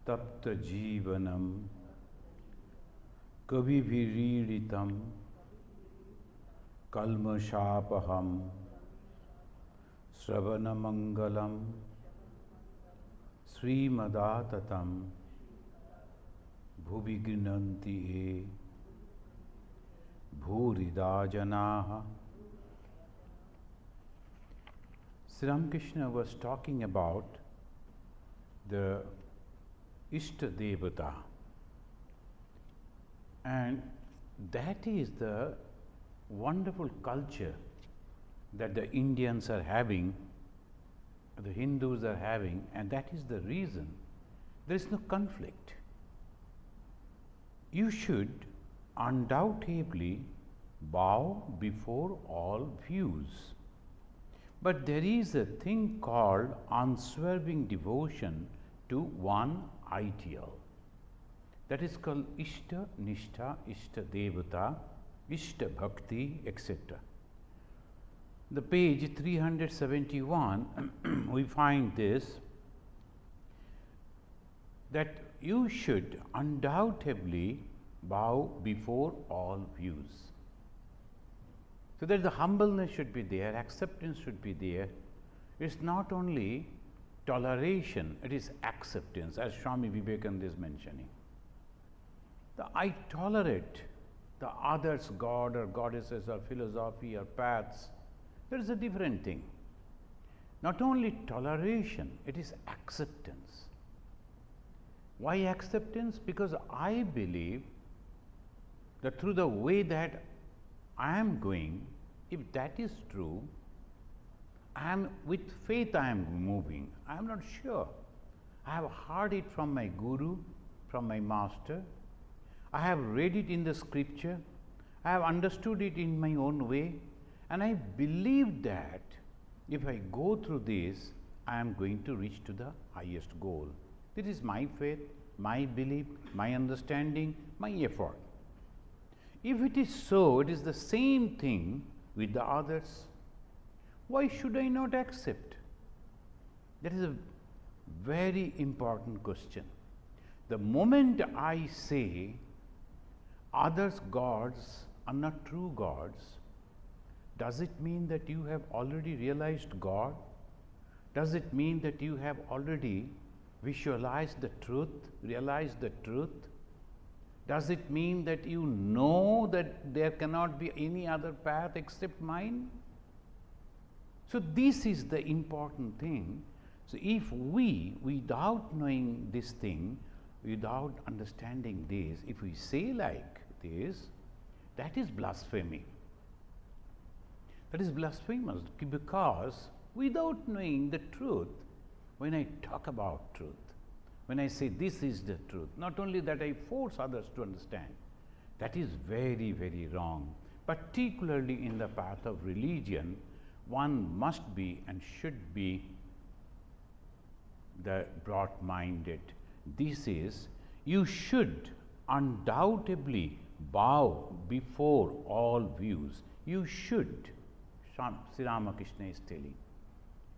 tapta jivanam kavibhiriritam kalmashapaham sravanamangalam srimadatatam bhuvignanti e bhuridajanaha. Sri Ramakrishna was talking about the Ista Devata, and that is the wonderful culture that the Indians are having, the Hindus are having, and that is the reason there is no conflict. You should undoubtedly bow before all views, but there is a thing called unswerving devotion to one ideal. That is called Ista Nishtha, Ista Devata, Ista Bhakti, etc. The page 371, we find this, that you should undoubtedly bow before all views. So that the humbleness should be there, acceptance should be there. It's not only toleration, it is acceptance, as Swami Vivekananda is mentioning. I tolerate the others' god or goddesses or philosophy or paths. There is a different thing. Not only toleration, it is acceptance. Why acceptance? Because I believe that through the way that I am going, if that is true, I am with faith I am moving. I am not sure. I have heard it from my guru, from my master. I have read it in the scripture. I have understood it in my own way, and I believe that if I go through this, I am going to reach to the highest goal. This is my faith, my belief, my understanding, my effort. If it is so, it is the same thing with the others. Why should I not accept? That is a very important question. The moment I say others' gods are not true gods, does it mean that you have already realized God? Does it mean that you have already visualized the truth, realized the truth? Does it mean that you know that there cannot be any other path except mine? So this is the important thing. So if we, without knowing this thing, without understanding this, if we say like this, that is blasphemy. That is blasphemous, because without knowing the truth, when I talk about truth, when I say this is the truth, not only that I force others to understand, that is very, very wrong. Particularly in the path of religion, one must be and should be the broad-minded. This is, you should undoubtedly bow before all views. You should, Sri Ramakrishna is telling,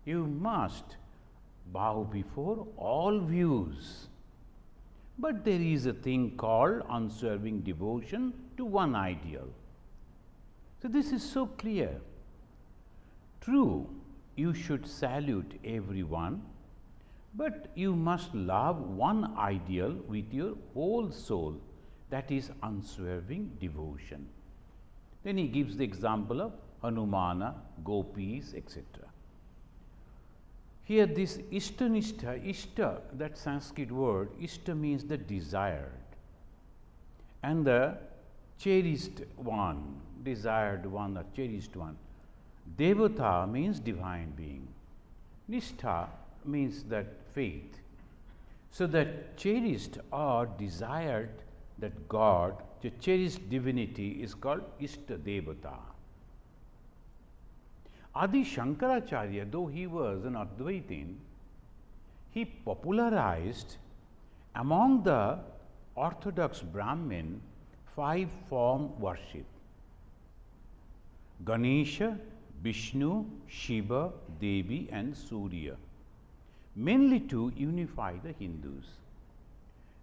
you must bow before all views. But there is a thing called unswerving devotion to one ideal. So this is so clear. True, you should salute everyone, but you must love one ideal with your whole soul. That is unswerving devotion. Then he gives the example of Hanumana, gopis, etc. Here this Ista Nishtha, Ista, that Sanskrit word, Ista means the desired, and the cherished one, desired one or cherished one. Devata means divine being. Nishtha means that faith. So that cherished or desired, that God, the cherished divinity is called Ista Devata. Adi Shankaracharya, though he was an Advaitin, he popularized among the orthodox Brahmin 5-form worship: Ganesha, Vishnu, Shiva, Devi and Surya, mainly to unify the Hindus.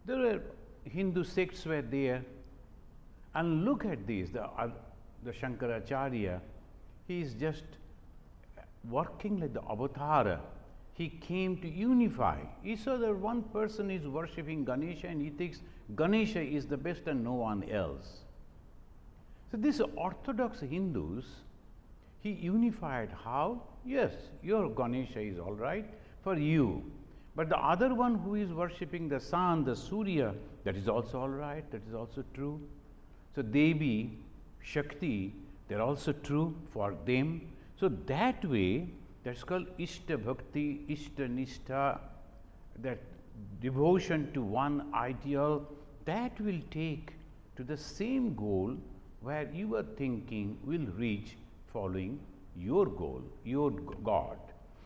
There were Hindu sects were there, and look at this, the Shankaracharya, he is just working like the avatar. He came to unify. He saw that one person is worshipping Ganesha and he thinks Ganesha is the best and no one else. So these orthodox Hindus, he unified how? Yes, your Ganesha is all right for you. But the other one who is worshipping the sun, the Surya, that is also all right, that is also true. So Devi, Shakti, they are also true for them. So that way, that's called Ista Bhakti, Ista Nishtha, that devotion to one ideal, that will take to the same goal where you are thinking will reach following your goal, your God.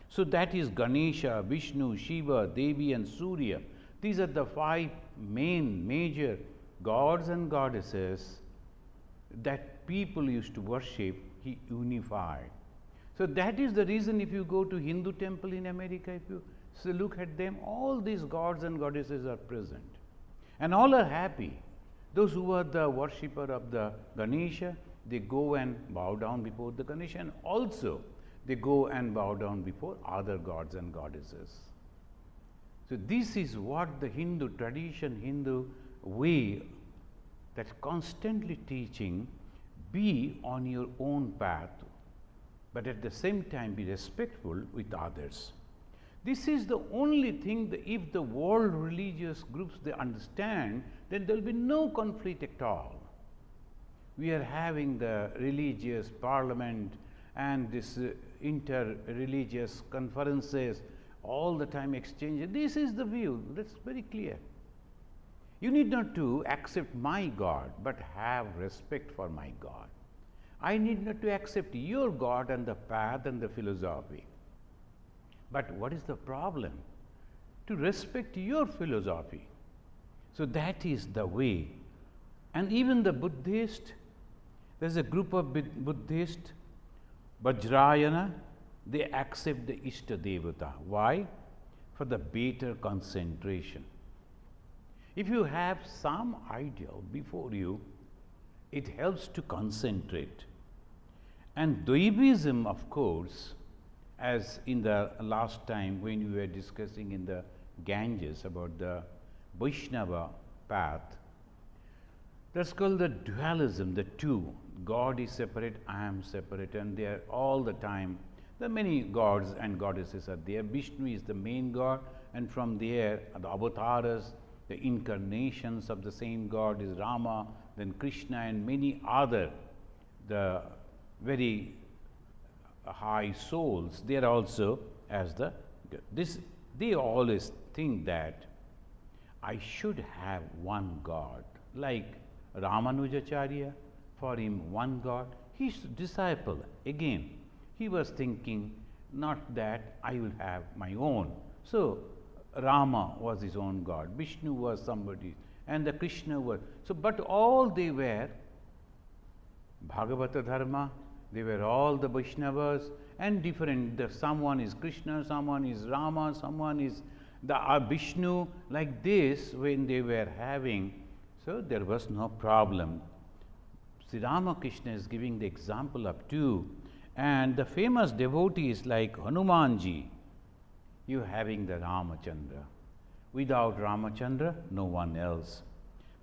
So that is Ganesha, Vishnu, Shiva, Devi and Surya. These are the 5 major gods and goddesses that people used to worship. He unified. So that is the reason if you go to Hindu temple in America, if you look at them, all these gods and goddesses are present. And all are happy. Those who are the worshipper of the Ganesha, they go and bow down before the Ganesha, and also they go and bow down before other gods and goddesses. So this is what the Hindu tradition, Hindu way, that's constantly teaching, be on your own path, but at the same time be respectful with others. This is the only thing that if the world religious groups they understand, then there will be no conflict at all. We are having the religious parliament and this inter-religious conferences, all the time exchanging. This is the view, that's very clear. You need not to accept my God, but have respect for my God. I need not to accept your God and the path and the philosophy. But what is the problem? To respect your philosophy. So that is the way. And even the Buddhist, there's a group of Buddhists, Vajrayana, they accept the Ishta Devata. Why? For the better concentration. If you have some ideal before you, it helps to concentrate. And Dvaivism, of course, as in the last time when we were discussing in the Ganges about the Vaishnava path, that's called the dualism, the two. God is separate, I am separate, and they are all the time. There are many gods and goddesses are there. Vishnu is the main god, and from there the avatars, the incarnations of the same God is Rama, then Krishna and many other, the very high souls, they are also as the, they always think that I should have one God, like Ramanujacharya, for him one God. His disciple, again, he was thinking not that I will have my own. So Rama was his own God, Vishnu was somebody, and the Krishna was. So, but all they were Bhagavata Dharma, they were all the Vaishnavas and different. Someone is Krishna, someone is Rama, someone is the Vishnu, like this when they were having. So there was no problem. Sri Ramakrishna is giving the example of two, and the famous devotees like Hanumanji, you having the Ramachandra. Without Ramachandra, no one else.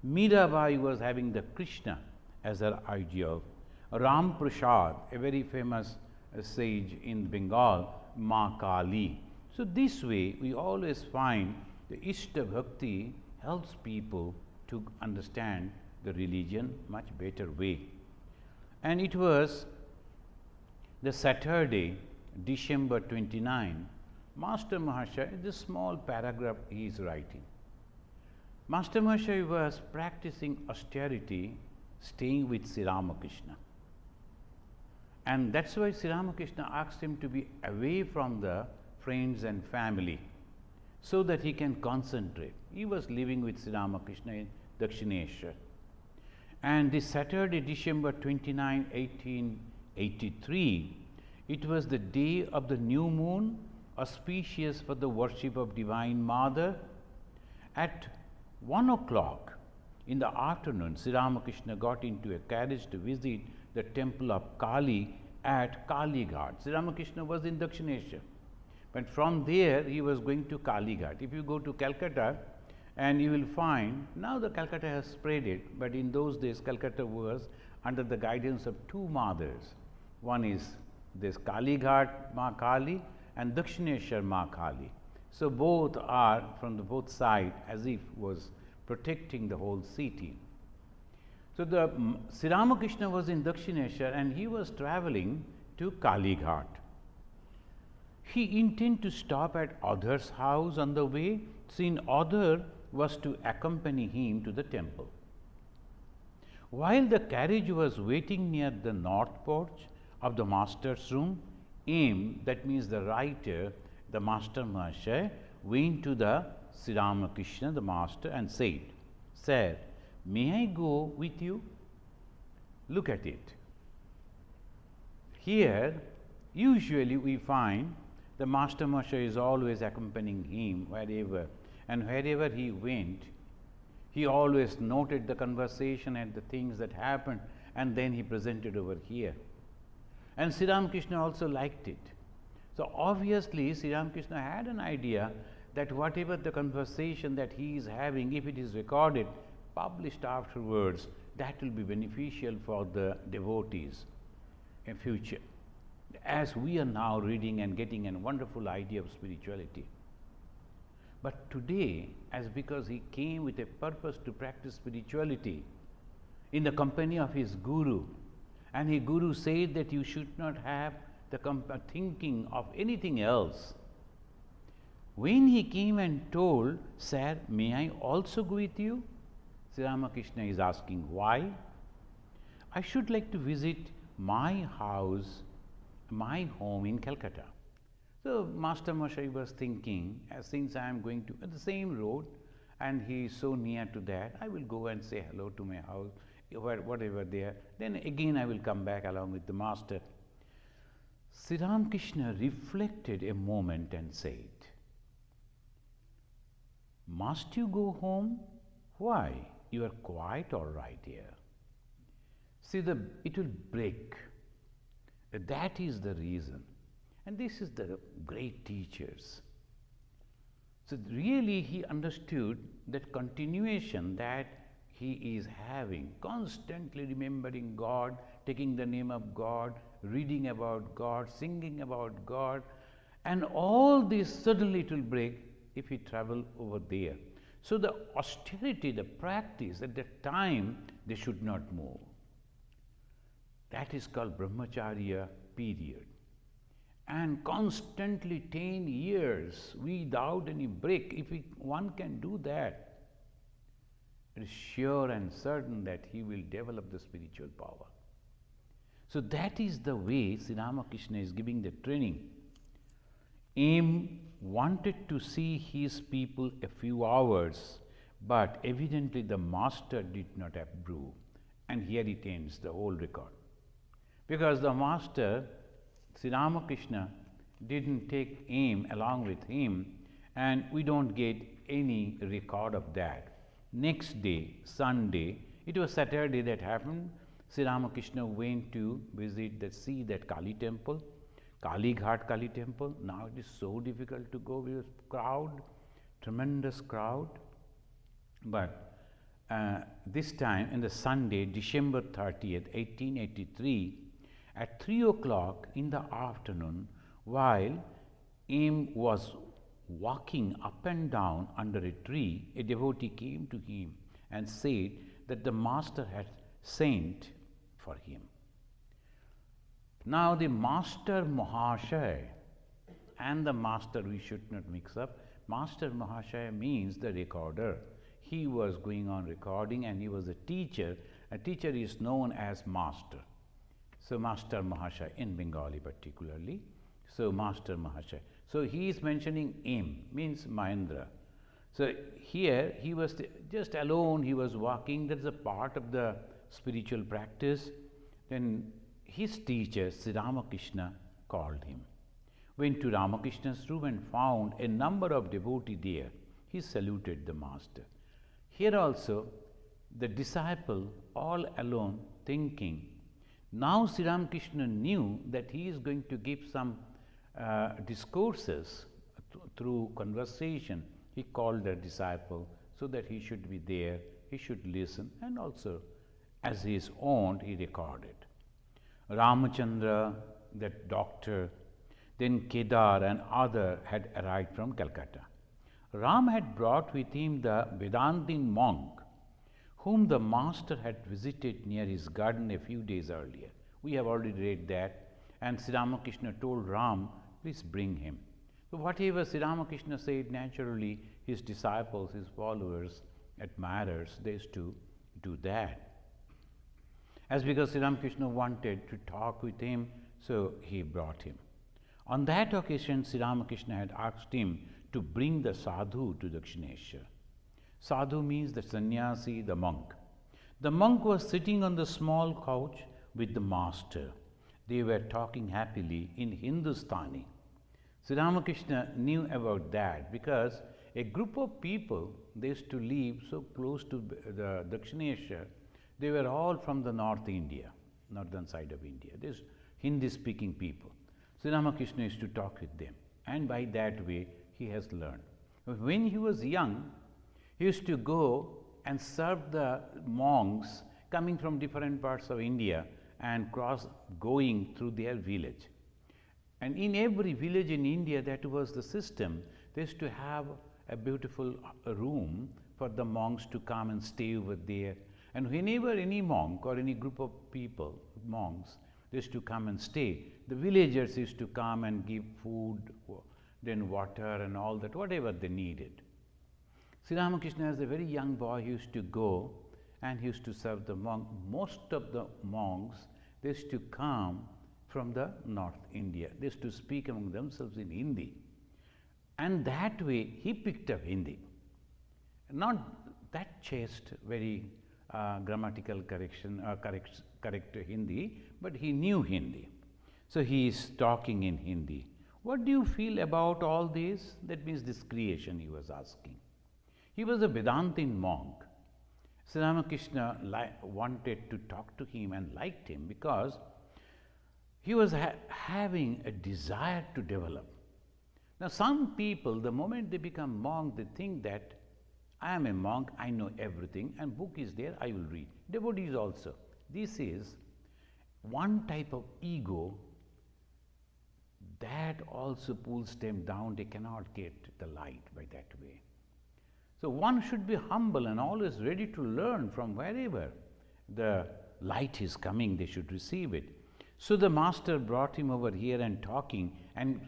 Mirabai was having the Krishna as her ideal. Ram Prasad, a very famous sage in Bengal, Ma Kali. So this way, we always find the Ishta Bhakti helps people to understand the religion much better way. And it was the Saturday, December 29, Master Mahashaya, this small paragraph he is writing. Master Mahashaya was practicing austerity, staying with Sri Ramakrishna. And that's why Sri Ramakrishna asked him to be away from the friends and family so that he can concentrate. He was living with Sri Ramakrishna in Dakshineshwar. And this Saturday, December 29, 1883, it was the day of the new moon, auspicious for the worship of Divine Mother. At 1 o'clock in the afternoon, Sri Ramakrishna got into a carriage to visit the temple of Kali at Kali Ghat. Sri Ramakrishna was in Dakshinesha, but from there he was going to Kali Ghat. If you go to Calcutta, and you will find, now the Calcutta has spread it, but in those days Calcutta was under the guidance of two mothers. One is this Kali Ghat Ma Kali and Dakshineshwar Ma Kali. So both are from the both sides, as if was protecting the whole city. So the Sri Ramakrishna was in Dakshineshwar and he was traveling to Kali Ghat. He intended to stop at Adhar's house on the way, since Adhar was to accompany him to the temple. While the carriage was waiting near the north porch of the master's room, M, that means the writer, the master Mahasaya, went to the Sri Ramakrishna, the master, and said, "Sir, may I go with you?" Look at it. Here, usually we find the master Mahasaya is always accompanying him wherever, and wherever he went, he always noted the conversation and the things that happened, and then he presented over here. And Sri Ramakrishna also liked it. So obviously Sri Ramakrishna had an idea that whatever the conversation that he is having, if it is recorded, published afterwards, that will be beneficial for the devotees in future, as we are now reading and getting a wonderful idea of spirituality. But today, as because he came with a purpose to practice spirituality in the company of his guru, and his guru said that you should not have the thinking of anything else. When he came and told, "Sir, may I also go with you?" Sri Ramakrishna is asking, why? "I should like to visit my house, my home in Calcutta." So Master Mahasaya was thinking, since I am going to the same road and he is so near to that, I will go and say hello to my house, whatever there, then again I will come back along with the master. Sri Ramakrishna reflected a moment and said, "Must you go home? Why? You are quite all right here. See, it will break. That is the reason." And this is the great teachers. So really he understood that continuation that he is having, constantly remembering God, taking the name of God, reading about God, singing about God, and all this suddenly it will break if he travel over there. So the austerity, the practice at that time, they should not move. That is called brahmacharya period. And constantly 10 years without any break, if one can do that, it is sure and certain that he will develop the spiritual power. So that is the way Sri Ramakrishna is giving the training. M wanted to see his people a few hours, but evidently the master did not approve. And here it ends the whole record. Because the master, Sri Ramakrishna, didn't take him along with him, and we don't get any record of that. Next day, Sunday, it was Saturday that happened, Sri Ramakrishna went to see that Kali temple, Kali Ghat Kali temple. Now it is so difficult to go with crowd, tremendous crowd. But this time, in the Sunday, December 30th, 1883, at 3 o'clock in the afternoon, while M was walking up and down under a tree, a devotee came to him and said that the master had sent for him. Now the master Mahasaya and the master, we should not mix up. Master Mahasaya means the recorder. He was going on recording and he was a teacher. A teacher is known as master. So Master Mahasaya in Bengali particularly. So Master Mahasaya. So he is mentioning M, means Mahendra. So here he was just alone, he was walking, that is a part of the spiritual practice. Then his teacher, Sri Ramakrishna, called him. Went to Ramakrishna's room and found a number of devotees there. He saluted the master. Here also, the disciple all alone thinking. Now Sri Ramakrishna knew that he is going to give some discourses through conversation. He called a disciple so that he should be there, he should listen, and also as his own he recorded. Ramachandra, that doctor, then Kedar and other had arrived from Calcutta. Ram had brought with him the Vedantin monk whom the master had visited near his garden a few days earlier. We have already read that, and Sri Ramakrishna told Ram, please bring him. So whatever Sri Ramakrishna said, naturally his disciples, his followers, admirers, they used to do that. As because Sri Ramakrishna wanted to talk with him, so he brought him. On that occasion, Sri Ramakrishna had asked him to bring the sadhu to Dakshineshwar. Sadhu means the sannyasi, the monk. The monk was sitting on the small couch with the master. They were talking happily in Hindustani. Sri Ramakrishna knew about that because a group of people, they used to live so close to the Dakshineshwar. They were all from the North India, northern side of India. These Hindi-speaking people. Sri Ramakrishna used to talk with them, and by that way he has learned. When he was young, he used to go and serve the monks coming from different parts of India and going through their village. And in every village in India, that was the system. They used to have a beautiful room for the monks to come and stay over there. And whenever any monk or any group of people, monks, they used to come and stay, the villagers used to come and give food, then water and all that, whatever they needed. Sri Ramakrishna, as a very young boy, he used to go and he used to serve the monk. Most of the monks, they used to come from the North India. They used to speak among themselves in Hindi. And that way he picked up Hindi. Not that chaste, very grammatical correction, correct Hindi, but he knew Hindi. So he is talking in Hindi. What do you feel about all this? That means this creation, he was asking. He was a Vedantin monk. Sri Ramakrishna wanted to talk to him and liked him because he was having a desire to develop. Now some people, the moment they become monk, they think that I am a monk, I know everything, and book is there, I will read. Devotees also. This is one type of ego that also pulls them down. They cannot get the light by that way. So one should be humble and always ready to learn from wherever the light is coming, they should receive it. So the master brought him over here and talking, and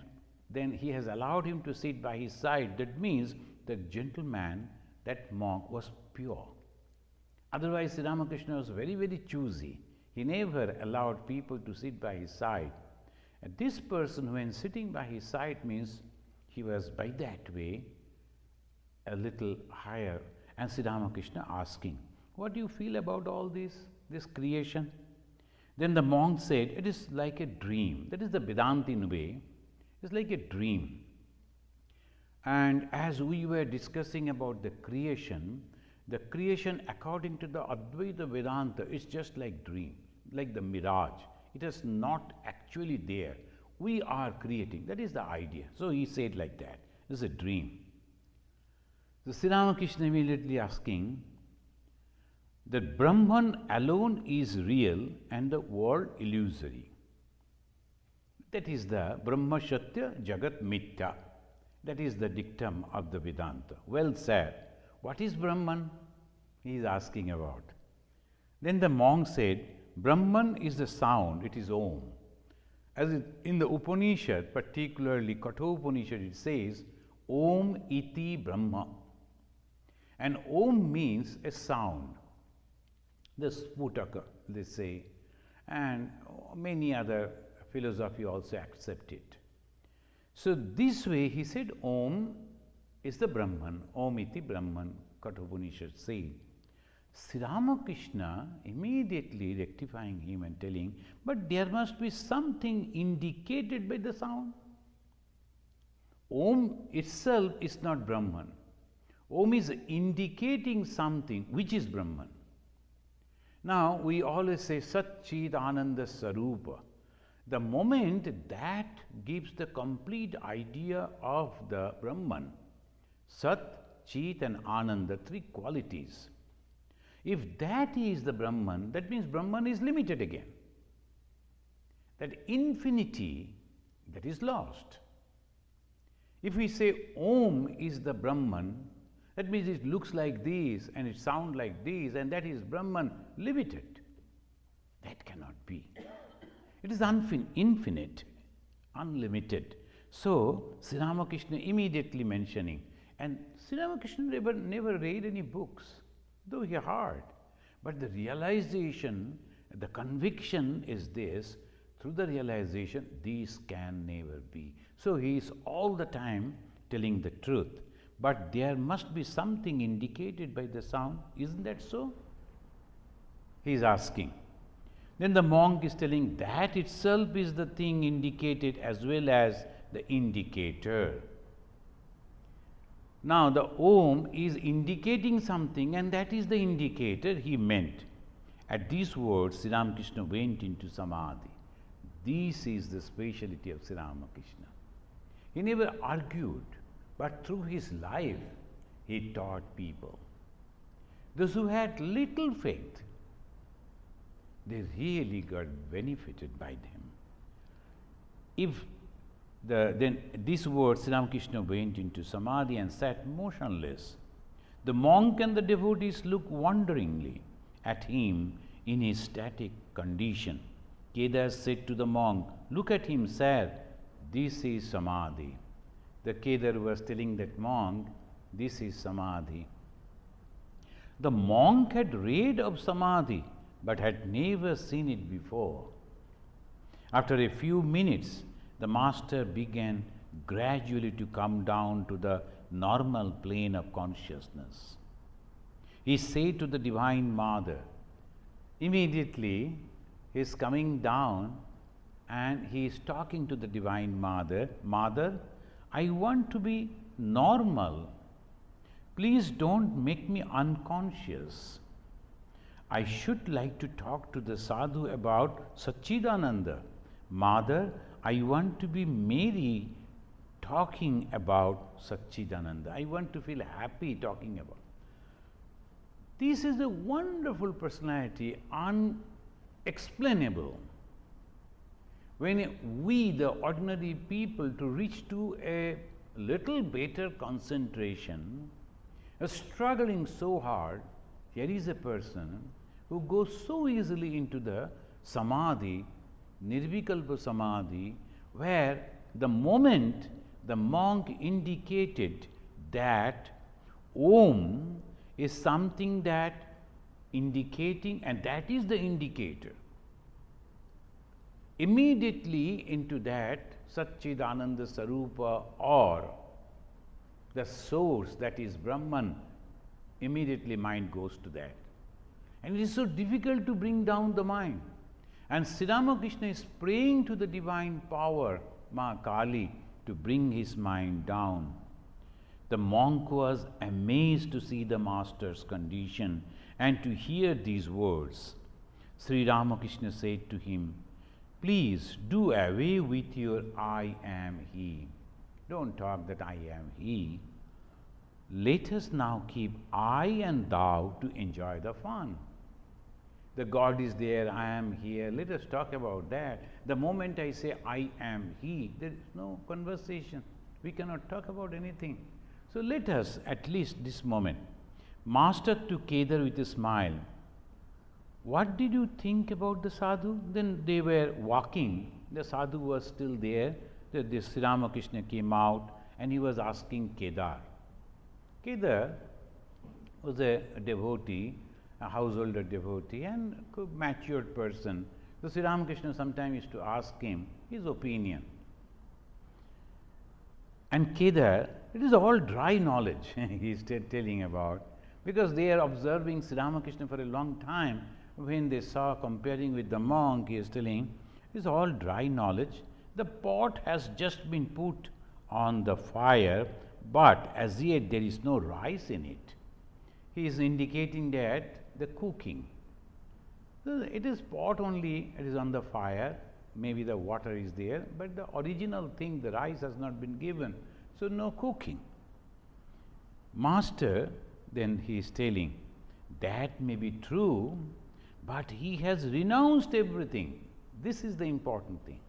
then he has allowed him to sit by his side. That means the gentleman, that monk, was pure. Otherwise, Sri Ramakrishna was very, very choosy. He never allowed people to sit by his side. And this person, when sitting by his side, means he was by that way a little higher. And Sri Ramakrishna asking, what do you feel about all this creation? Then the monk said, it is like a dream. That is the Vedantin way. It's like a dream. And as we were discussing about the creation according to the Advaita Vedanta is just like dream, like the mirage. It is not actually there. We are creating. That is the idea. So he said like that. It's a dream. So Sri Ramakrishna immediately asking that Brahman alone is real and the world illusory. That is the Brahma Shatya Jagat Mithya. That is the dictum of the Vedanta. Well said. What is Brahman? He is asking about. Then the monk said, Brahman is the sound, it is Om. As in the Upanishad, particularly Kathopanishad, it says, Om iti Brahma. And Om means a sound. The Sputaka, they say, and many other philosophy also accept it. So this way he said Om is the Brahman, Om iti Brahman, Kathopanishad say. Sri Ramakrishna immediately rectifying him and telling, but there must be something indicated by the sound. Om itself is not Brahman. Om is indicating something which is Brahman. Now, we always say Sat Chit Ananda Sarupa. The moment that gives the complete idea of the Brahman, Sat, Chit and Ananda, three qualities. If that is the Brahman, that means Brahman is limited again. That infinity, that is lost. If we say Om is the Brahman, that means it looks like this and it sounds like this, and that is Brahman limited. That cannot be. It is infinite, unlimited. So, Sri Ramakrishna immediately mentioning, and Sri Ramakrishna never read any books, though he heard. But the realization, the conviction is this, through the realization, these can never be. So, he is all the time telling the truth. But there must be something indicated by the sound, isn't that so? He is asking. Then the monk is telling that itself is the thing indicated as well as the indicator. Now the Om is indicating something, and that is the indicator he meant. At these words, Sri Ramakrishna went into Samadhi. This is the speciality of Sri Ramakrishna. He never argued, but through his life, he taught people. Those who had little faith, they really got benefited by them. If then this word, Sri Ramakrishna went into Samadhi and sat motionless. The monk and the devotees looked wonderingly at him in his static condition. Kedar said to the monk, "Look at him, sir, this is Samadhi." The Kedar was telling that monk, this is Samadhi. The monk had read of Samadhi, but had never seen it before. After a few minutes, the master began gradually to come down to the normal plane of consciousness. He said to the Divine Mother, immediately he is coming down and he is talking to the Divine Mother, "Mother, I want to be normal. Please don't make me unconscious. I should like to talk to the sadhu about Satchidananda. Mother, I want to be merry talking about Satchidananda. I want to feel happy talking about." This is a wonderful personality, unexplainable. When we, the ordinary people, to reach to a little better concentration, are struggling so hard, here is a person who goes so easily into the Samadhi, Nirvikalpa Samadhi, where the moment the monk indicated that Om is something that indicating, and that is the indicator. Immediately into that Satchidananda Sarupa, or the source that is Brahman, immediately mind goes to that. And it is so difficult to bring down the mind. And Sri Ramakrishna is praying to the divine power, Ma Kali, to bring his mind down. The monk was amazed to see the master's condition and to hear these words. Sri Ramakrishna said to him, "Please do away with your I am he. Don't talk that I am he. Let us now keep I and thou to enjoy the fun. The God is there, I am here, let us talk about that. The moment I say I am he, there is no conversation. We cannot talk about anything. So let us, at least this moment." Master took Kedar with a smile. "What did you think about the sadhu?" Then they were walking. The sadhu was still there. The Sri Ramakrishna came out and he was asking Kedar. Kedar was a devotee, a householder devotee, and a matured person. So Sri Ramakrishna sometimes used to ask him his opinion. And Kedar, it is all dry knowledge he is telling about, because they are observing Sri Ramakrishna for a long time. When they saw comparing with the monk, he is telling, it is all dry knowledge. The pot has just been put on the fire, but as yet there is no rice in it. He is indicating that the cooking. So it is pot only, it is on the fire, maybe the water is there, but the original thing, the rice has not been given, so no cooking. Master, then he is telling, that may be true, but he has renounced everything. This is the important thing.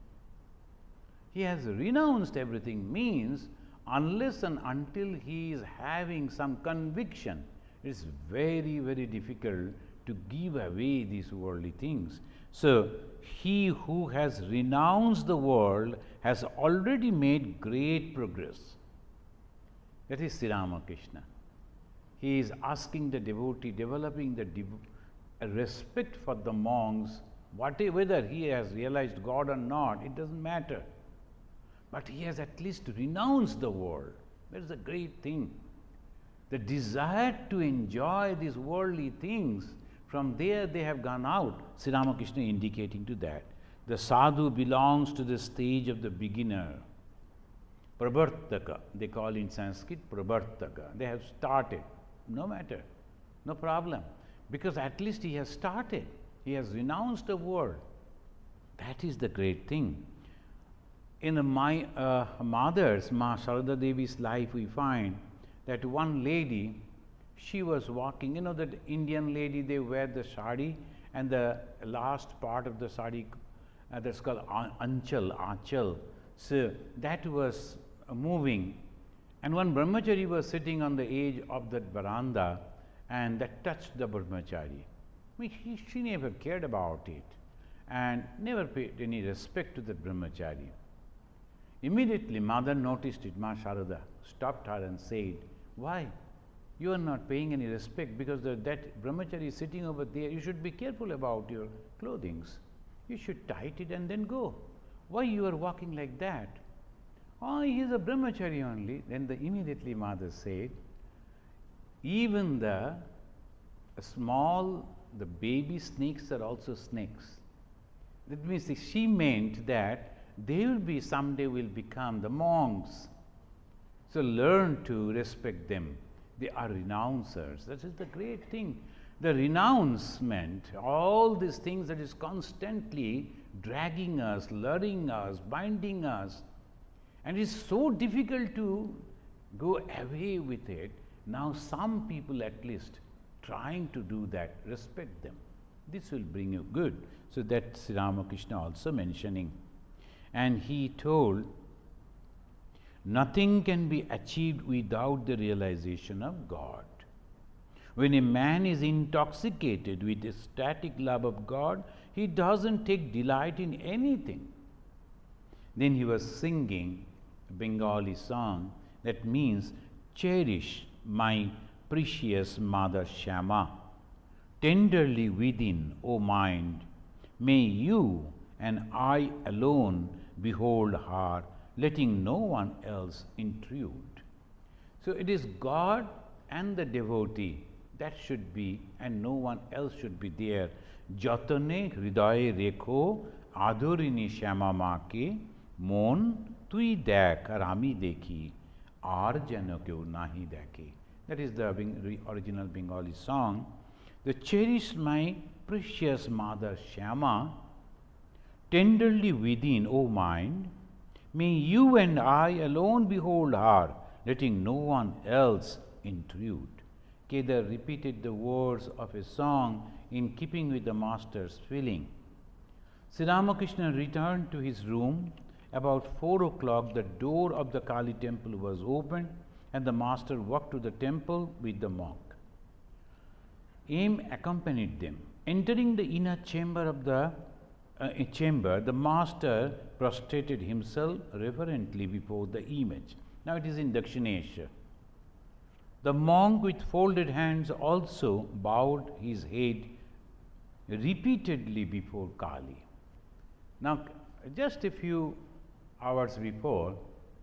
He has renounced everything means unless and until he is having some conviction, it is very, very difficult to give away these worldly things. So, he who has renounced the world has already made great progress. That is Sri Ramakrishna. He is asking the devotee, developing the a respect for the monks, whether he has realized God or not, it doesn't matter. But he has at least renounced the world. That is a great thing. The desire to enjoy these worldly things, from there they have gone out. Sri Ramakrishna indicating to that. The sadhu belongs to the stage of the beginner. Pravartaka, they call in Sanskrit Pravartaka. They have started. No matter, no problem. Because at least he has started. He has renounced the world. That is the great thing. In my mother's, Ma Sharada Devi's life, we find that one lady, she was walking, you know that Indian lady, they wear the sari and the last part of the sari, that's called anchal. So that was moving, and one brahmachari was sitting on the edge of that veranda, and that touched the brahmachari. I mean, she never cared about it and never paid any respect to the brahmachari. Immediately mother noticed it, Ma Sharada stopped her and said, why? You are not paying any respect because that brahmachari is sitting over there. You should be careful about your clothings. You should tie it and then go. Why you are walking like that? Oh, he is a brahmachari only. Then immediately mother said, even the baby snakes are also snakes. That means she meant that they will be, someday will become the monks. So learn to respect them. They are renouncers. That is the great thing. The renouncement, all these things that is constantly dragging us, luring us, binding us, and it is so difficult to go away with it. Now some people at least trying to do that, respect them. This will bring you good. So that Sri Ramakrishna also mentioning. And he told, nothing can be achieved without the realization of God. When a man is intoxicated with ecstatic love of God, he doesn't take delight in anything. Then he was singing a Bengali song that means, cherish my precious mother Shyama, tenderly within, O mind, may you and I alone behold her, letting no one else intrude. So it is God and the devotee that should be, and no one else should be there. Jatane hridaye rekho adorini Shyama maake mon tui dekh ar ami dekhi ar jeno keu nahi dekhe. That is the original Bengali song. The cherish my precious mother Shyama, tenderly within, O mind, may you and I alone behold her, letting no one else intrude. Kedar repeated the words of a song in keeping with the master's feeling. Sri Ramakrishna returned to his room. About 4 o'clock, the door of the Kali temple was opened, and the master walked to the temple with the monk. Aim accompanied them. Entering the inner chamber of the master prostrated himself reverently before the image. Now it is in Dakshinesha. The monk with folded hands also bowed his head repeatedly before Kali. Now, just a few hours before,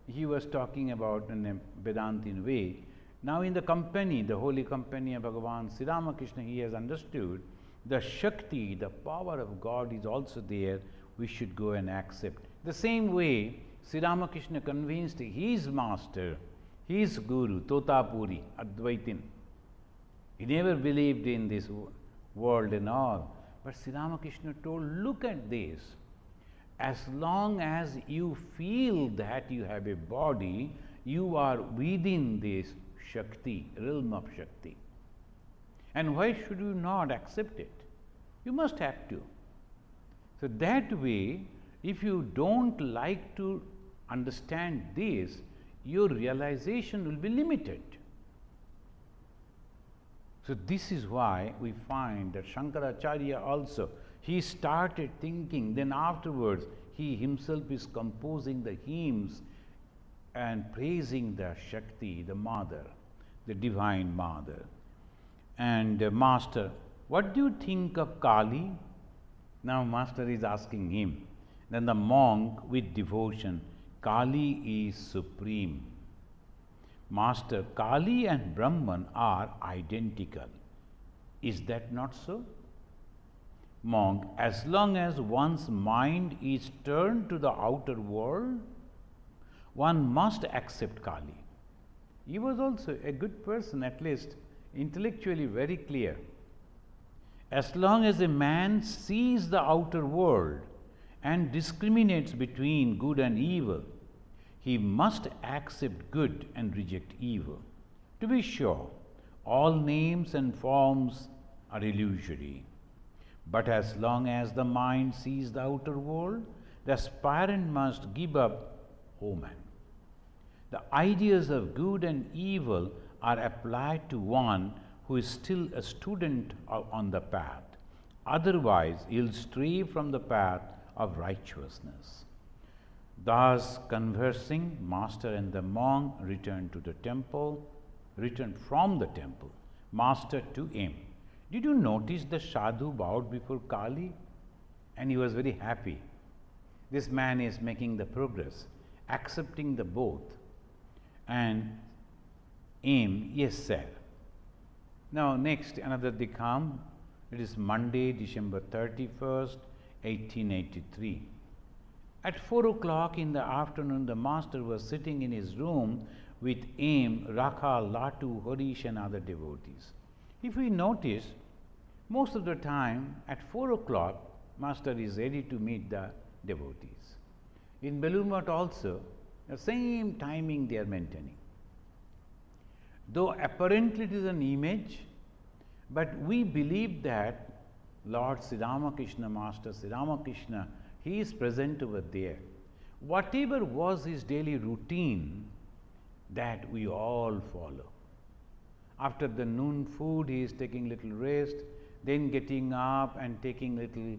he was talking about in a Vedantin way. Now in the company, the holy company of Bhagavan Sri Ramakrishna, he has understood the Shakti, the power of God is also there. We should go and accept. The same way, Sri Ramakrishna convinced his master His guru, Totapuri, Advaitin, he never believed in this world and all. But Sri Ramakrishna told, look at this. As long as you feel that you have a body, you are within this Shakti, realm of Shakti. And why should you not accept it? You must have to. So that way, if you don't like to understand this, your realization will be limited. So this is why we find that Shankaracharya also, he started thinking, then afterwards he himself is composing the hymns and praising the Shakti, the Mother, the Divine Mother. And Master, what do you think of Kali? Now Master is asking him. Then the monk with devotion, Kali is supreme. Master, Kali and Brahman are identical. Is that not so? Monk, as long as one's mind is turned to the outer world, one must accept Kali. He was also a good person, at least intellectually very clear. As long as a man sees the outer world and discriminates between good and evil, he must accept good and reject evil. To be sure, all names and forms are illusory. But as long as the mind sees the outer world, the aspirant must give up Oman. The ideas of good and evil are applied to one who is still a student on the path. Otherwise, he will stray from the path of righteousness. Thus, conversing, Master and the monk returned from the temple. Master to him, did you notice the sadhu bowed before Kali? And he was very happy. This man is making the progress, accepting the both. And him, yes sir. Now next, another Dikam. It is Monday, December 31st, 1883. At 4 o'clock in the afternoon, the Master was sitting in his room with Aim, Rakha, Latu, Harish and other devotees. If we notice, most of the time at 4 o'clock, Master is ready to meet the devotees. In Belur also, the same timing they are maintaining. Though apparently it is an image, but we believe that Lord Sri Ramakrishna, Master Sri Ramakrishna, he is present over there. Whatever was his daily routine, that we all follow. After the noon food, he is taking little rest, then getting up and taking little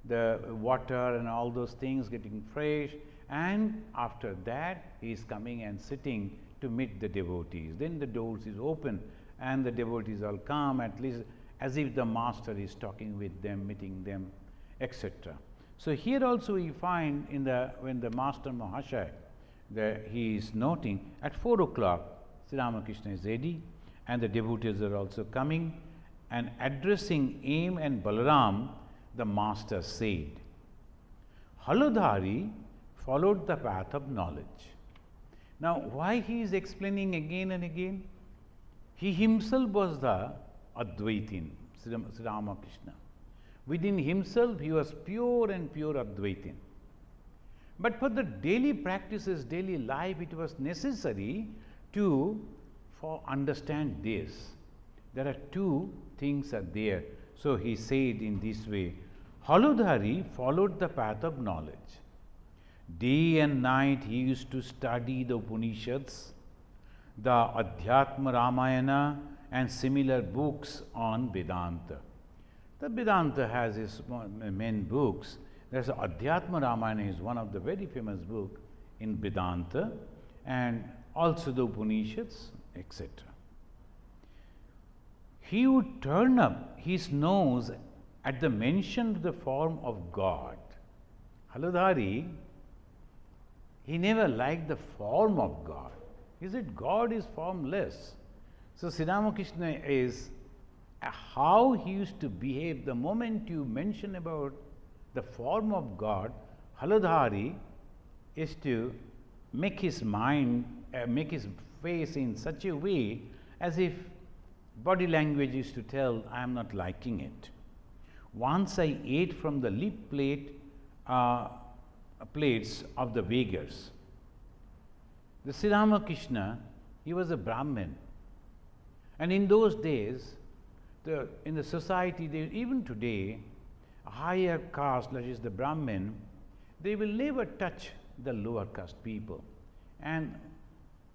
the water and all those things, getting fresh, and after that he is coming and sitting to meet the devotees. Then the doors is open and the devotees all come, at least as if the Master is talking with them, meeting them, etc. So here also we find in the when the Master Mahashaya, he is noting at 4 o'clock Sri Ramakrishna is ready and the devotees are also coming, and addressing Aim and Balaram, the Master said, Halodhari followed the path of knowledge. Now why he is explaining again and again? He himself was the Advaitin, Sri Ramakrishna. Within himself he was pure and pure Advaitin. But for the daily practices, daily life, it was necessary to understand this. There are two things are there. So he said in this way, Halodhari followed the path of knowledge. Day and night he used to study the Upanishads, the Adhyatma Ramayana and similar books on Vedanta. The Vedanta has its main books. There's Adhyatma Ramayana is one of the very famous book in Vedanta, and also the Upanishads, etc. He would turn up his nose at the mention of the form of God. Halodhari, he never liked the form of God. He said God is formless. So Sri Ramakrishna is how he used to behave. The moment you mention about the form of God, Halodhari is to make his mind, make his face in such a way as if body language is to tell, I am not liking it. Once I ate from the lip plates of the beggars. The Sri Ramakrishna, he was a Brahmin. And in those days, in the society, even today, a higher caste, that is the Brahmin, they will never touch the lower caste people. And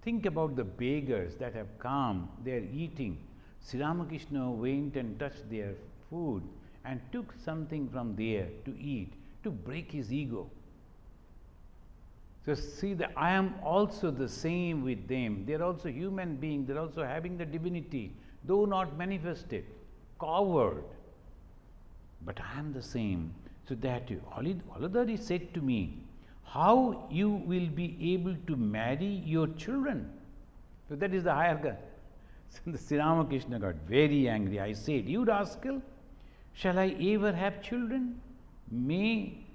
think about the beggars that have come, they are eating. Sri Ramakrishna went and touched their food and took something from there to eat, to break his ego. So see, that I am also the same with them. They are also human beings, they are also having the divinity, though not manifested, covered. But I am the same. So that Holadari said to me, how you will be able to marry your children? So that is the higher caste. So the Sri Ramakrishna got very angry. I said, you rascal, shall I ever have children?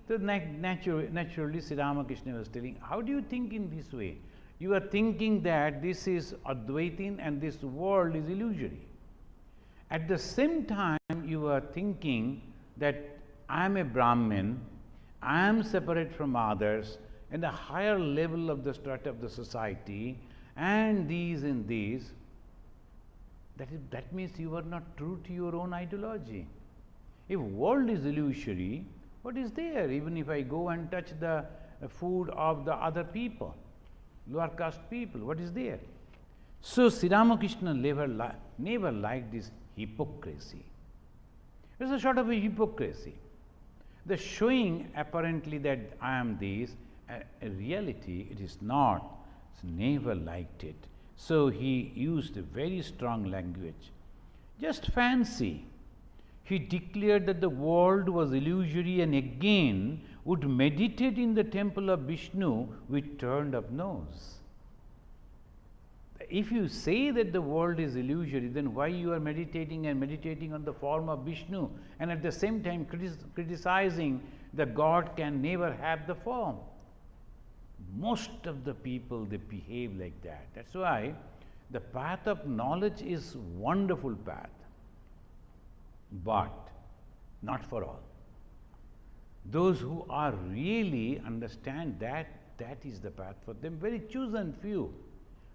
So naturally Sri Ramakrishna was telling, how do you think in this way? You are thinking that this is Advaitin and this world is illusory. At the same time, you are thinking that I am a Brahmin, I am separate from others, and a higher level of the strata of the society, and these and these. That means you are not true to your own ideology. If world is illusory, what is there? Even if I go and touch the food of the other people, lower caste people, what is there? So Sri Ramakrishna never liked this hypocrisy. It is a sort of a hypocrisy. The showing apparently that I am this, in reality it is not. He never liked it. So he used a very strong language. Just fancy. He declared that the world was illusory and again would meditate in the temple of Vishnu with turned up nose. If you say that the world is illusory, then why you are meditating on the form of Vishnu and at the same time criticizing that God can never have the form? Most of the people, they behave like that. That's why the path of knowledge is wonderful path, but not for all. Those who are really understand that is the path for them, very chosen few.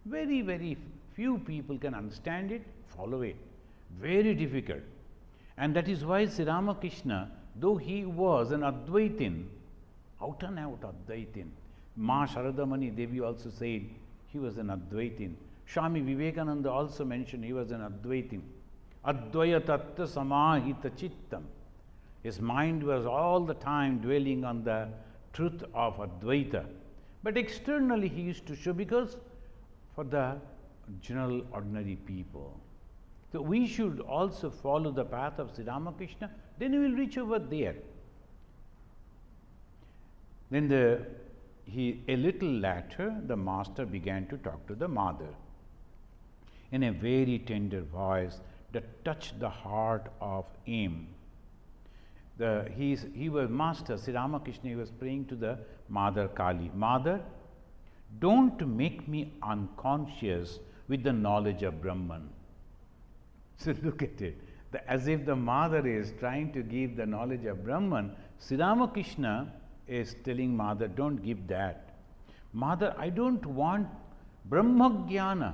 Very, very few people can understand it, follow it. Very difficult. And that is why Sri Ramakrishna, though he was an Advaitin, out and out Advaitin, Ma Sharadamani Devi also said he was an Advaitin. Swami Vivekananda also mentioned he was an Advaitin. Advaya Tattva Samahita Chittam. His mind was all the time dwelling on the truth of Advaita. But externally he used to show, because for the general ordinary people. So we should also follow the path of Sri Ramakrishna, then we will reach over there. Then a little later, the master began to talk to the mother in a very tender voice that touched the heart of him. He was master, Sri Ramakrishna, he was praying to the Mother Kali. Mother, don't make me unconscious with the knowledge of Brahman. So look at it. As if the mother is trying to give the knowledge of Brahman, Sri Ramakrishna is telling mother, don't give that. Mother, I don't want Brahmagyana.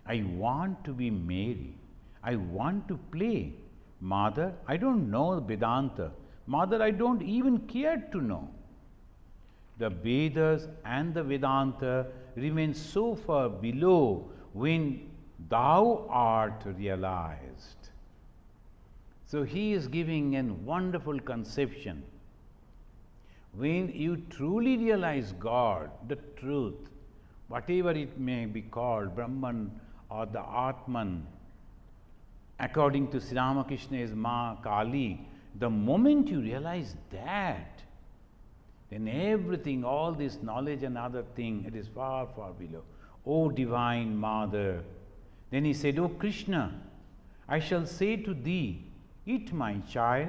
I want to be Mary. I want to play. Mother, I don't know Vedanta. Mother, I don't even care to know. The Vedas and the Vedanta remain so far below when thou art realized. So he is giving a wonderful conception. When you truly realize God, the truth, whatever it may be called, Brahman or the Atman, according to Sri Ramakrishna is Ma Kali, the moment you realize that, then everything, all this knowledge and other thing, it is far, far below. O Divine Mother. Then he said, O Krishna, I shall say to thee, eat my child,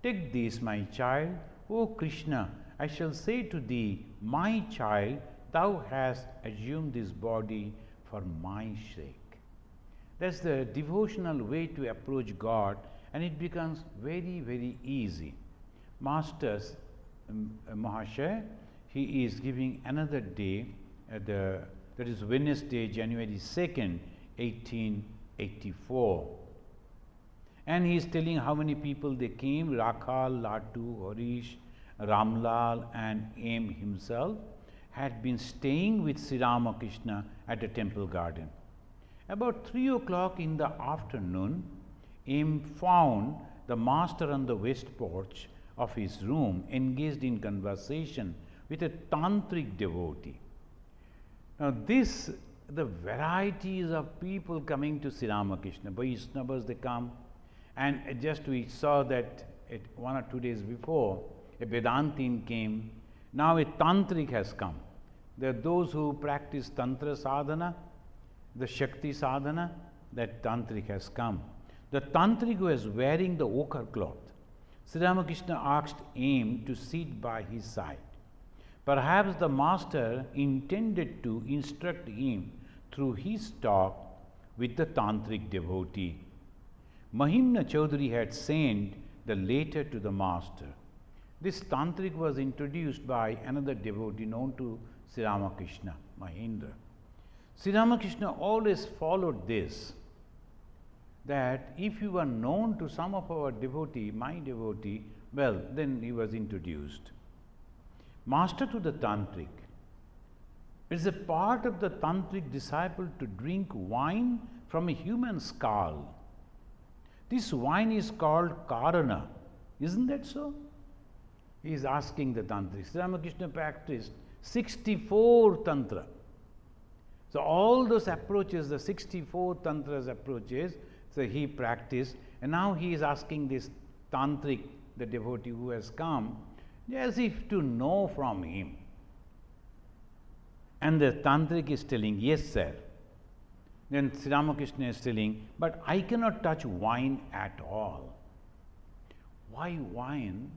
take this my child. O Krishna, I shall say to thee, my child, thou hast assumed this body for my sake. That's the devotional way to approach God, and it becomes very, very easy. Masters Mahashay, he is giving another day, that is Wednesday, January 2nd, 1884. And he is telling how many people they came: Rakhal, Latu, Harish, Ramlal, and M himself had been staying with Sri Ramakrishna at the temple garden. About 3 o'clock in the afternoon, M found the master on the west porch of his room engaged in conversation with a tantric devotee. Now the varieties of people coming to Sri Ramakrishna, Vaishnavas they come, and just we saw that 1 or 2 days before, a Vedantin came. Now a Tantric has come. There are those who practice Tantra sadhana, the Shakti sadhana, that Tantric has come. The Tantric was wearing the ochre cloth. Sri Ramakrishna asked him to sit by his side. Perhaps the master intended to instruct him through his talk with the Tantric devotee. Mahimna Chaudhary had sent the letter to the master. This Tantric was introduced by another devotee known to Sri Ramakrishna, Mahindra. Sri Ramakrishna always followed this, that if you were known to some of our devotee, my devotee, well, then he was introduced. Master to the Tantric. It is a part of the Tantric disciple to drink wine from a human skull. This wine is called Karana. Isn't that so? He is asking the Tantric. Sri Ramakrishna practiced 64 Tantra. So all those approaches, the 64 Tantras approaches, so he practiced, and now he is asking this Tantric, the devotee who has come, as if to know from him. And the Tantric is telling, yes sir. Then Sri Ramakrishna is telling, but I cannot touch wine at all. Why wine?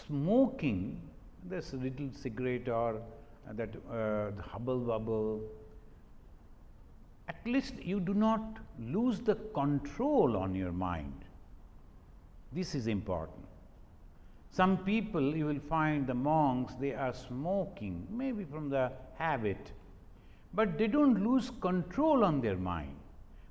Smoking, this little cigarette or that the hubble bubble, at least you do not lose the control on your mind. This is important. Some people, you will find the monks, they are smoking, maybe from the habit, but they don't lose control on their mind.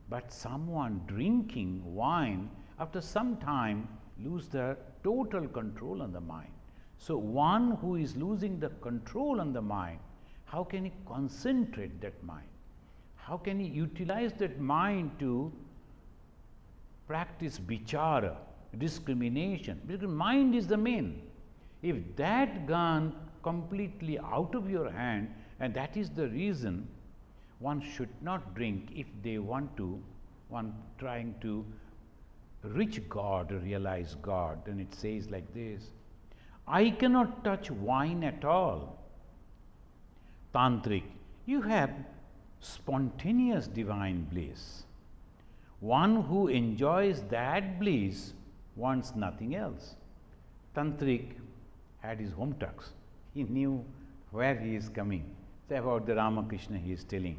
But someone drinking wine, after some time, lose the total control on the mind. So one who is losing the control on the mind, how can he concentrate that mind? How can he utilize that mind to practice vichara, discrimination? Because mind is the main. If that gone completely out of your hand, and that is the reason one should not drink if they want to, one trying to reach God or realize God, then it says like this, I cannot touch wine at all. Tantric, you have spontaneous divine bliss. One who enjoys that bliss wants nothing else. Tantric had his home tux. He knew where he is coming. Say about the Ramakrishna he is telling,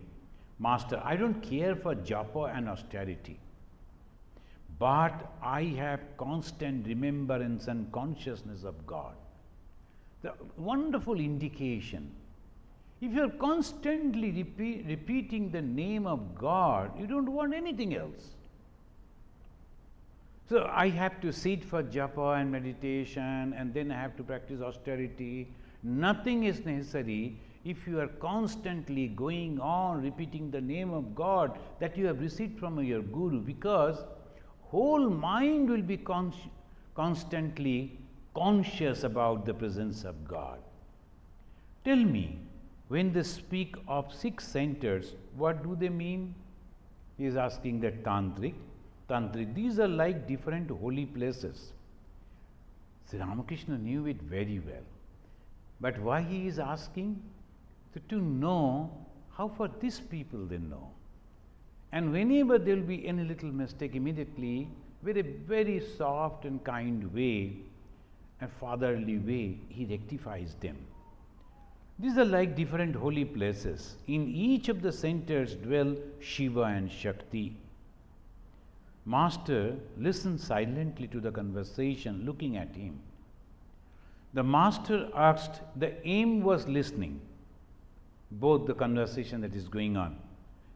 Master, I don't care for japa and austerity, but I have constant remembrance and consciousness of God. The wonderful indication. If you are constantly repeating the name of God, you don't want anything else. So I have to sit for japa and meditation, and then I have to practice austerity. Nothing is necessary if you are constantly going on repeating the name of God that you have received from your Guru, because whole mind will be constantly conscious about the presence of God. Tell me, when they speak of 6 centers, what do they mean? He is asking that Tantric. Tantric, these are like different holy places. Sri Ramakrishna knew it very well. But why he is asking? To know how far these people they know. And whenever there will be any little mistake, immediately, with a very soft and kind way, a fatherly way, he rectifies them. These are like different holy places. In each of the centers dwell Shiva and Shakti. Master listened silently to the conversation, looking at him. The master asked, the aim was listening, both the conversation that is going on.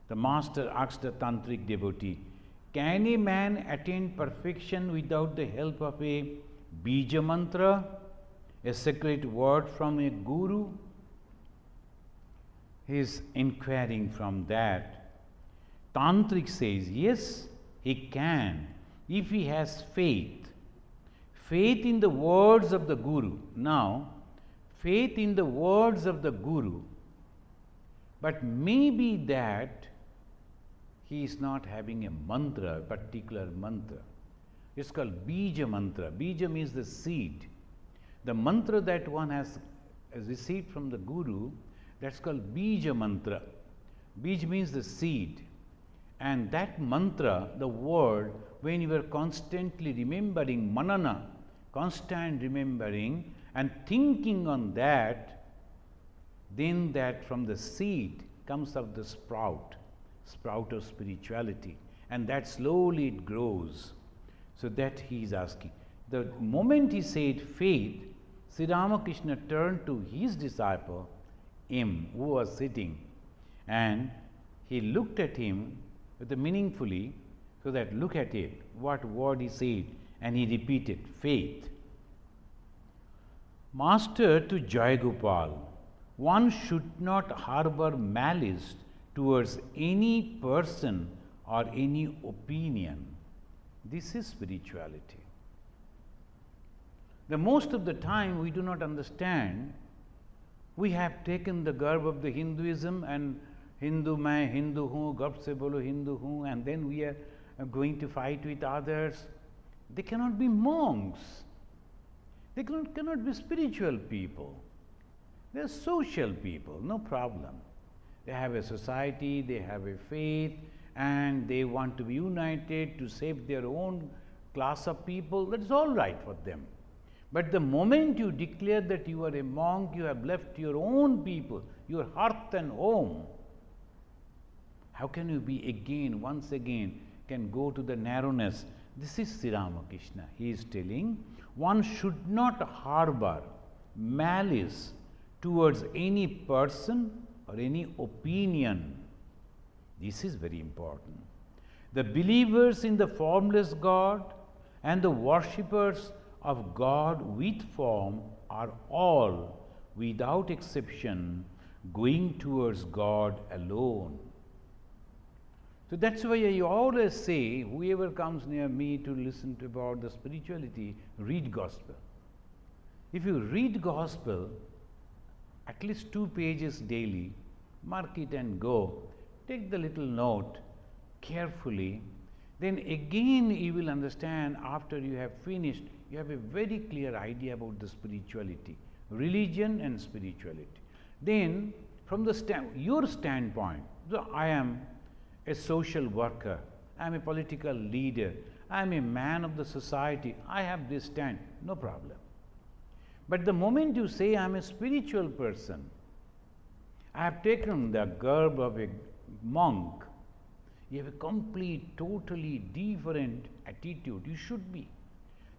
The master asked the tantric devotee, can a man attain perfection without the help of a bija mantra, a sacred word from a guru? He is inquiring from that. Tantric says, yes, he can, if he has faith. Faith in the words of the guru. Now, faith in the words of the guru, but maybe that he is not having a mantra, a particular mantra. It's called bija mantra. Bija means the seed. The mantra that one has received from the guru, that's called bija mantra. Bij means the seed. And that mantra, the word, when you are constantly remembering manana, constant remembering and thinking on that, then that from the seed comes out the sprout of spirituality, and that slowly it grows. So that he is asking. The moment he said faith, Sri Ramakrishna turned to his disciple, him who was sitting, and he looked at him with a meaningfully, so that look at it, what word he said, and he repeated, faith. Master to Jayagopal, one should not harbor malice towards any person or any opinion. This is spirituality. The most of the time we do not understand. We have taken the garb of the Hinduism and Hindu main Hindu hu, garb se bolo Hindu hu, and then we are going to fight with others. They cannot be monks. They cannot be spiritual people. They are social people, no problem. They have a society, they have a faith, and they want to be united to save their own class of people. That is all right for them. But the moment you declare that you are a monk, you have left your own people, your hearth and home. How can you be again, once again, can go to the narrowness? This is Sri Ramakrishna. He is telling one should not harbor malice towards any person or any opinion. This is very important. The believers in the formless God and the worshippers of God with form are all, without exception, going towards God alone. So that's why I always say, whoever comes near me to listen to about the spirituality, read gospel. If you read gospel, at least 2 pages daily, mark it and go. Take the little note carefully. Then again you will understand, after you have finished, you have a very clear idea about the spirituality, religion and spirituality. Then from the your standpoint, so I am a social worker, I am a political leader, I am a man of the society, I have this stand, no problem. But the moment you say I am a spiritual person, I have taken the garb of a monk, you have a complete, totally different attitude. You should be.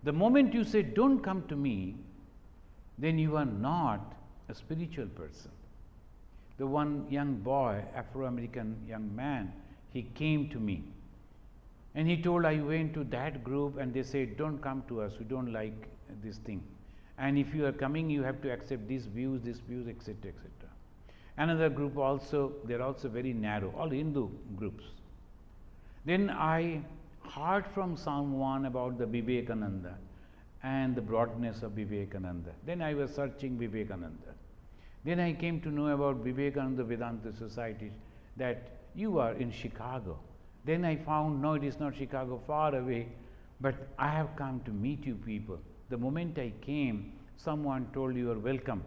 The moment you say, don't come to me, then you are not a spiritual person. The one young boy, Afro-American young man, he came to me and he told, I went to that group and they said, don't come to us, we don't like this thing. And if you are coming, you have to accept these views, etc., etc. Another group also, they are also very narrow, all Hindu groups. Then I heard from someone about the Vivekananda and the broadness of Vivekananda. Then I was searching Vivekananda. Then I came to know about Vivekananda Vedanta Society, that you are in Chicago. Then I found, no, it is not Chicago, far away, but I have come to meet you people. The moment I came, someone told you are welcome,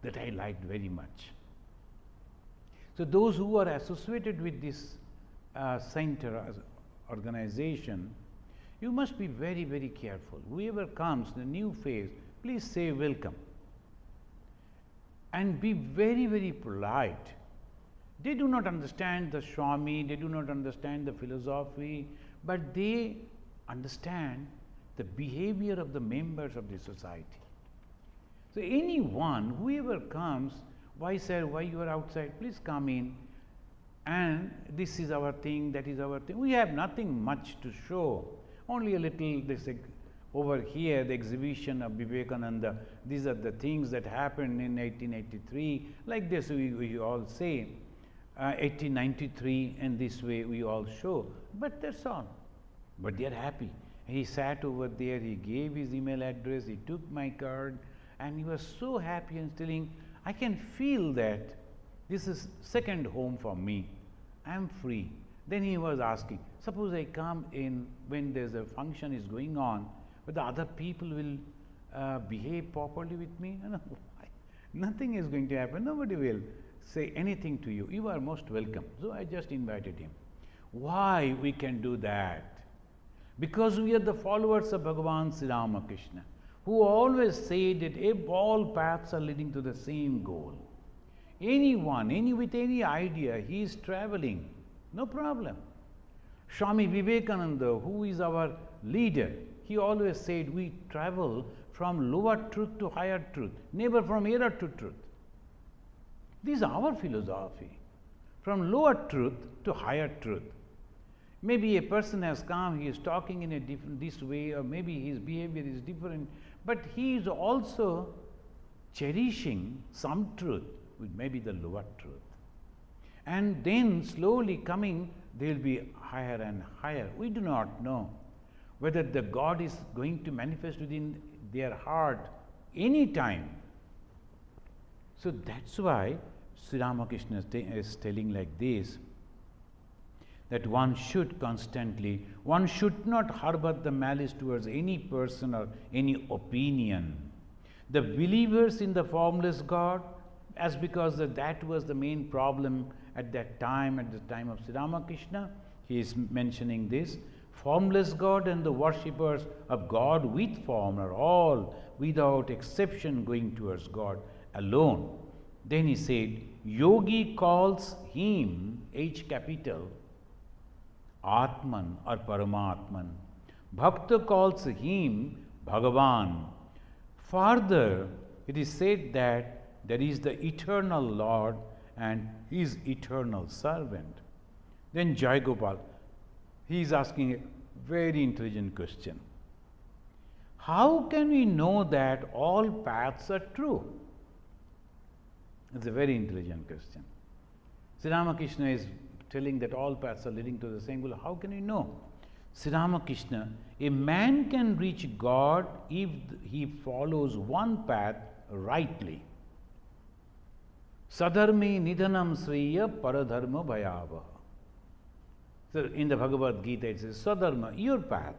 that I liked very much. So those who are associated with this center organization, you must be very, very careful. Whoever comes, the new phase, please say welcome. and be very, very polite. They do not understand the Swami, they do not understand the philosophy, but they understand the behavior of the members of the society. So anyone, whoever comes, why sir, why you are outside, please come in, and this is our thing, that is our thing. We have nothing much to show, only a little, over here the exhibition of Vivekananda, these are the things that happened in 1883, like this we all say, 1893, and this way we all show, but that's all. But they are happy. He sat over there, he gave his email address, he took my card, and he was so happy and telling, I can feel that this is second home for me. I am free. Then he was asking, suppose I come in when there's a function is going on, but the other people will behave properly with me? No, nothing is going to happen. Nobody will say anything to you. You are most welcome. So I just invited him. Why we can do that? Because we are the followers of Bhagavan Sri Ramakrishna, who always say that all paths are leading to the same goal. Anyone, with any idea, he is traveling, no problem. Swami Vivekananda, who is our leader, he always said we travel from lower truth to higher truth, never from error to truth. This is our philosophy, from lower truth to higher truth. Maybe a person has come, he is talking in a different this way, or maybe his behavior is different, but he is also cherishing some truth, with maybe the lower truth. And then slowly coming, they will be higher and higher. We do not know whether the God is going to manifest within their heart any time. So that's why Sri Ramakrishna is telling like this, that one should constantly, one should not harbor the malice towards any person or any opinion. The believers in the formless God, as because that was the main problem at that time, at the time of Sri Ramakrishna, he is mentioning this, formless God and the worshippers of God with form are all without exception going towards God alone. Then he said, Yogi calls him, H capital, Atman or Paramatman. Bhakta calls him Bhagavan. Further, it is said that there is the eternal Lord and his eternal servant. Then Jai Gopal, he is asking a very intelligent question. How can we know that all paths are true? It's a very intelligent question. Sri Ramakrishna is telling that all paths are leading to the same goal. How can we know? Sri Ramakrishna, a man can reach God if he follows one path rightly. Sadharme nidhanam sriya paradharma bhayavaha. So in the Bhagavad Gita it says, Sadharma, your path.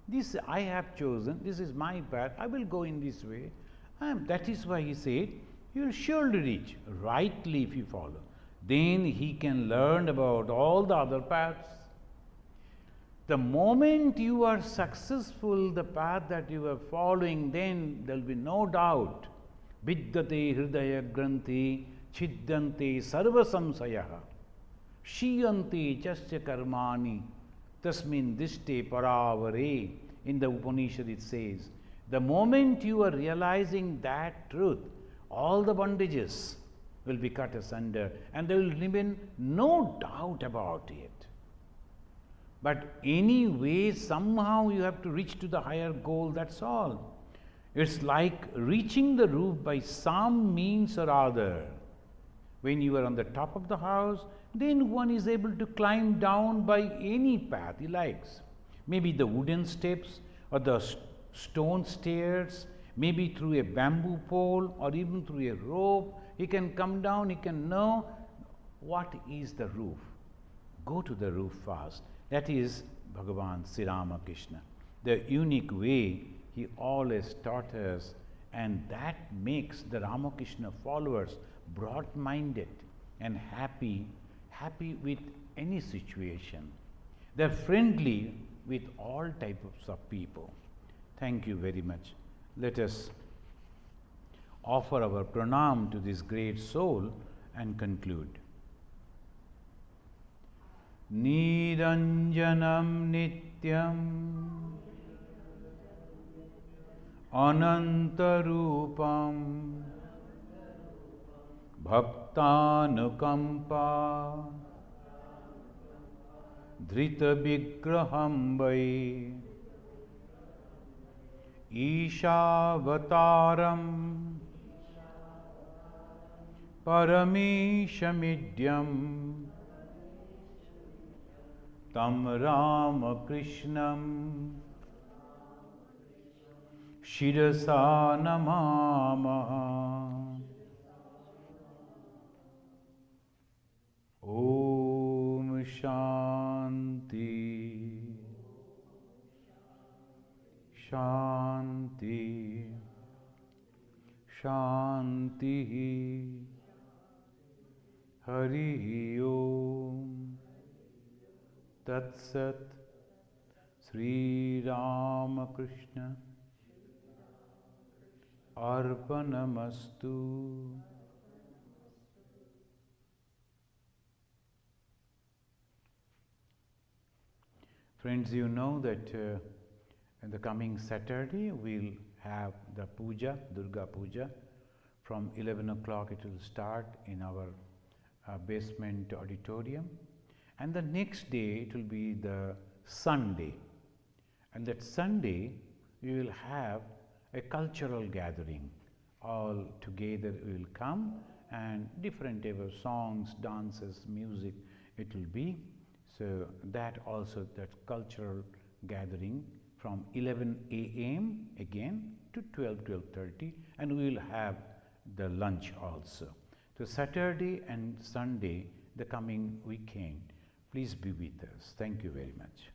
This I have chosen, this is my path, I will go in this way. That is why he said, you will surely reach rightly if you follow. Then he can learn about all the other paths. The moment you are successful, the path that you are following, then there will be no doubt. Vidyate hridaya granthi chiddante sarva samsayaha shiyante chasya karmani tasmin dishte paravare. In the Upanishad it says, the moment you are realizing that truth, all the bondages will be cut asunder and there will remain no doubt about it. But anyway, somehow you have to reach to the higher goal, that's all. It's like reaching the roof by some means or other. When you are on the top of the house, then one is able to climb down by any path he likes. Maybe the wooden steps or the stone stairs, maybe through a bamboo pole or even through a rope. He can come down, he can know what is the roof. Go to the roof first. That is Bhagavan Sri Ramakrishna. The unique way he always taught us, and that makes the Ramakrishna followers broad-minded and happy with any situation. They're friendly with all types of people. Thank you very much. Let us offer our pranam to this great soul and conclude. Niranjanam nityam anantarupam bhaktanukampa dhrita vigraham vai Ishavattaram Parameshamidyam Tam Ramakrishnam Shirasa Namamaha. Om Shanti Shanti Shanti Hari Om Tat Sat Sri Ramakrishna Arpanamastu. Friends, you know that in the coming Saturday we'll have the puja, Durga Puja. From 11 o'clock it will start in our basement auditorium, and the next day it will be the Sunday, and that Sunday we will have a cultural gathering. All together we will come, and different type of songs, dances, music it will be. So that also, that cultural gathering from 11 a.m. again to 12:30, and we will have the lunch also. So Saturday and Sunday, the coming weekend, please be with us. Thank you very much.